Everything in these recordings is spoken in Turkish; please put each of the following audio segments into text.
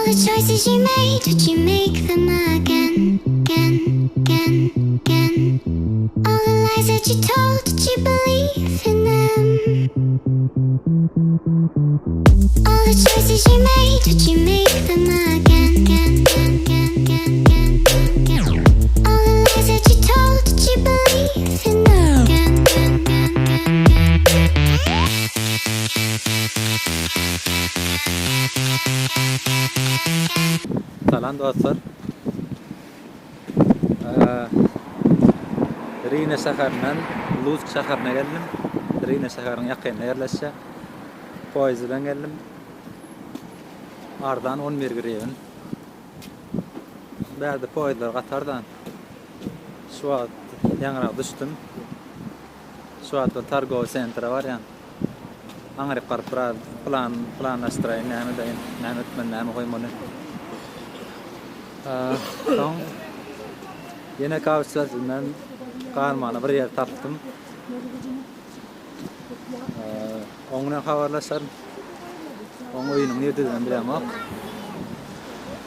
the choices you made, would you make them again, again, again, again? All the lies that you told, did you believe in them? All the choices you made, would you make them again, again, again, again, again, again? All the lies that you told, did you believe in them? Again, again, again, again, again. Salam dostlar. Riwne şäherinden Lutsk şäherine geldim. Riwne şäheriniň ýakynynda ýerleşýär. Poýzy bilen geldim. Ardan 11 giriýän. Bärde poýzlar gatardan. Şu wagt ýaňra düşdüm. Şu wagtda targow sentra bar ýa. Aňyryp garyp planlaşdyraýyn, näme diýin, näme etmen, näme goýmaly. Soň ýene kawşylarymdan garmany bir ýer tapdym. Oňa habarlaşar. Oň öýüniň nereden bilemok.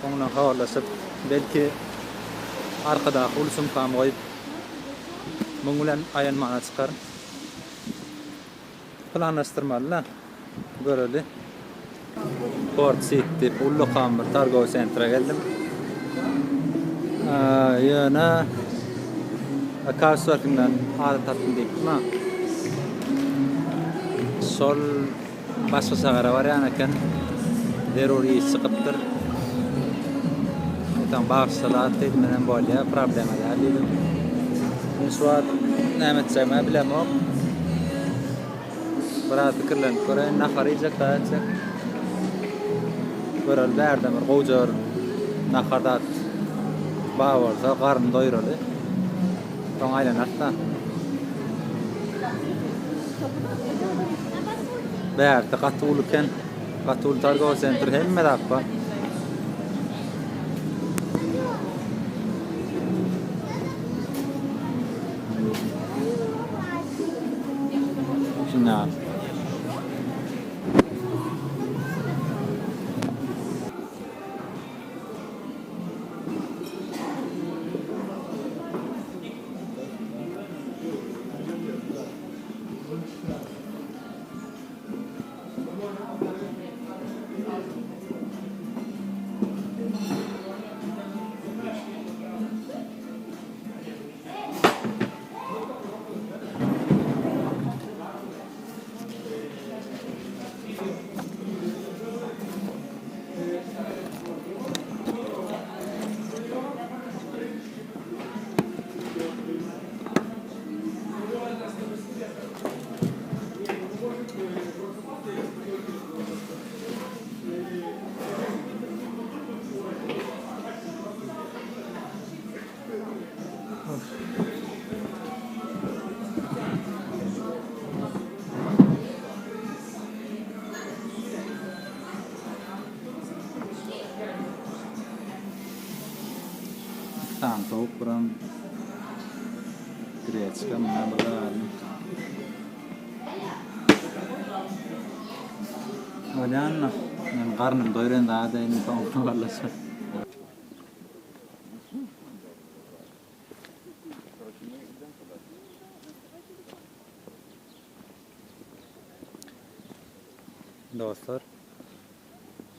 Oňa habarlaşyp belki arkada ulsum kam goýup muň bilen aýanmana çykar. Planlaşdyrmalylar. Göreli. Port City pullu kamber targow sentra geldim. Ýöne kawşylarymdan ara tapdym diýipmi? Sol başga şähere barýan eken. Deruri çykypdyr. Etan bagşylat etmeden bolýa problemler diýdim. Şu wagt näme etsem bilemok. Biraz fikirlenip göreýin, nahar ýyjak da etsek. Görel bärdem bir gojar nahardat bawarsa garny doýraly. Soň aýlanatda. Bärde gatulken, gatul targow sentr hemme dakpa. Şuna. Tam soğuk buran Greçka mına burada aldım. Olanma, benim karnım doyuran daha da yeni soğuklu varlaşır. Dostlar,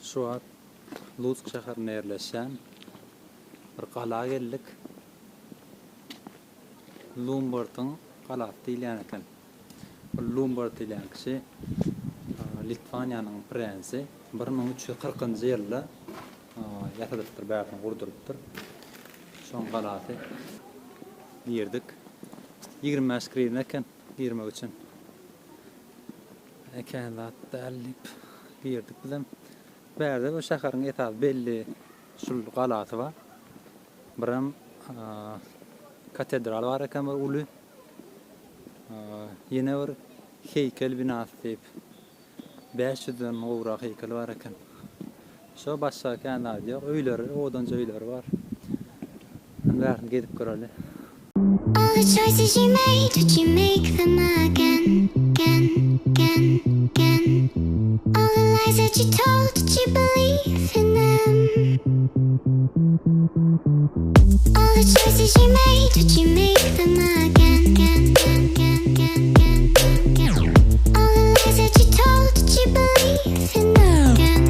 şu an Lutsk şäherine ýerleşýän bir gala geldik. Lubartyň galasy diýilýän eken. Lubart diýilýän kişi Litvaniýanyň prensi 1340-njy ýylda ýasadypdyr, bärini gurdurypdyr. Şoň galasy ýerdik. 25 gривен eken, 20 üçün. Eken zatda ellip ýerdik bizem. Bärde bu şäheriň etabı belli şul galasy bar. Biram katedral var eken bir uly. Ýene bir heykel binasy diýip 500-den gowrak heykel var eken. Şo başga kanda ýok, öýleri, odanca öýleri bar. Bärini gedip göreli. All the choices you made, would you make them again, again, again, again? All the lies that you told, did you believe in them? the choices you made, would you make them again? All the lies that you told, did you believe in them again?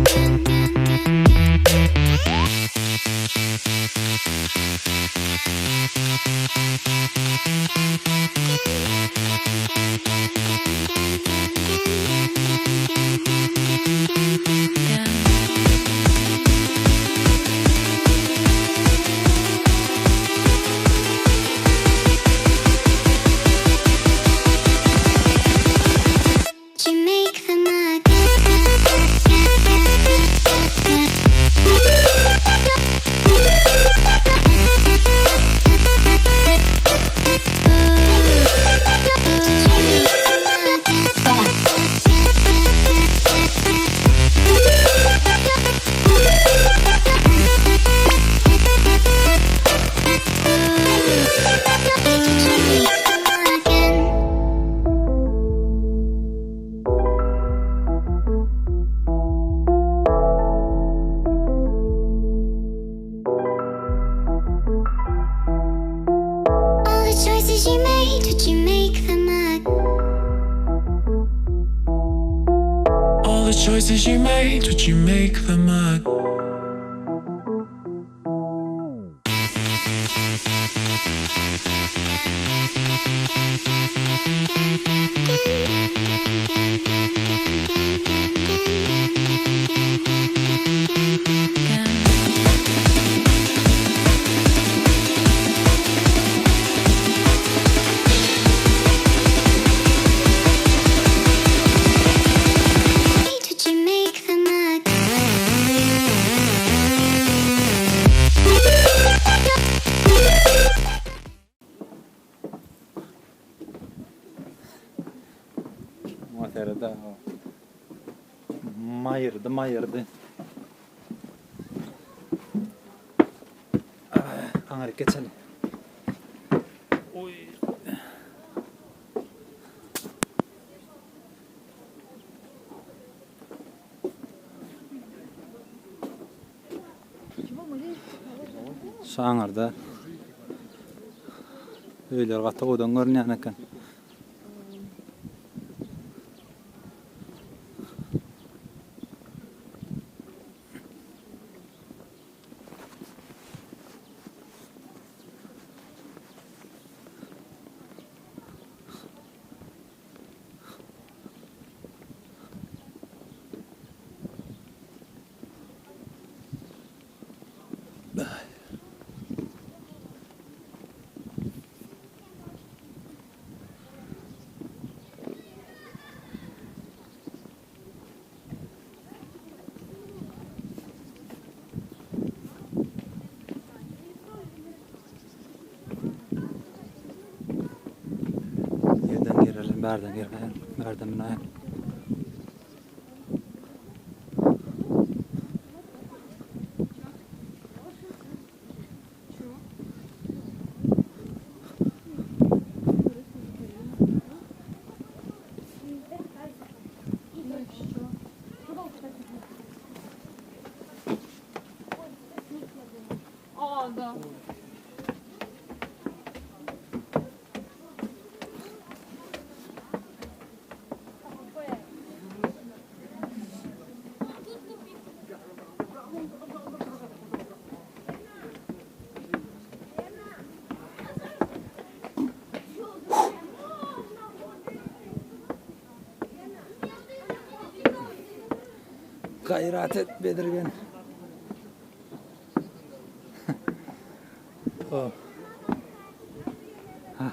Choices you made, would you make them again? Materiada mayırdı. Aňyr geçeli. Oy. Şäheride öýler gata odan görnýän eken. Berden girmeyen, berden binayen. Gayret et bedirgen. Oh. Ha.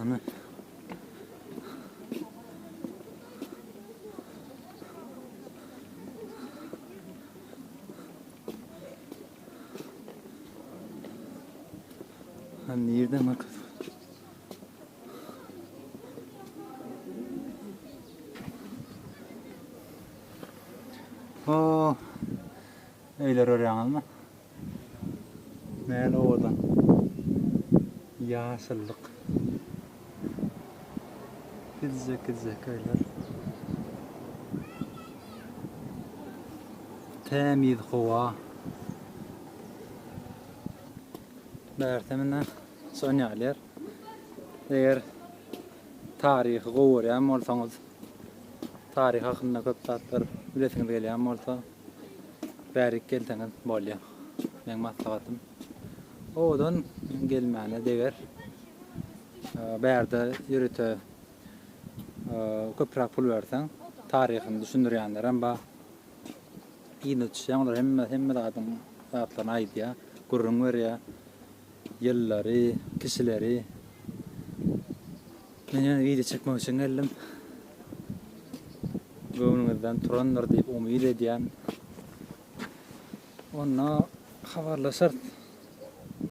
Ana. Nereden bak? Oh, öyle oraya alma. Ne oradan? Yaşıllık. Gidecek köyler. Temiz hava. Berteminden sonyalar. Eğer tarihi goýarýan bolsaňyz, tarih hakynda köp zatlar bilesiňiz gelýän bolsa, bärik gelseňiz bolýar. Men maslahatym odan gelmäne deger. Bärde ýürüte köprak pul berseň, taryhyny düşündirýänler amba ýyny düşýänler hemme zatlaryna aýdýar, gurrun berýär, ýyllary, kişileri. Men ýa video çekmek üçin geldim. Göwnüňizden turandyr diýip umyt edýän. Onda habarlaşar.